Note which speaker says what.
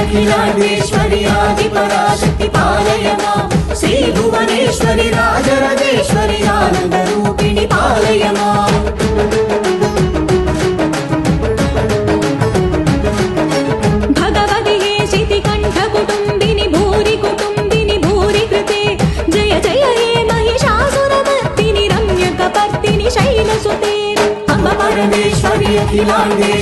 Speaker 1: अखिलांडेश्वरी आदिपराशक्ति पालय मां श्री भुवनेश्वरी राजराजेश्वरी आनंद रूपिणी पालय मां भगवति हे शितिकण्ठ कुटुम्बिनि भूरि कुटुम्बिनि भूरि कृते जय जय हे महिषासुरमर्दिनि रम्यकपर्दिनि शैलसुते अम्ब परमेश्वरी अखिलांडे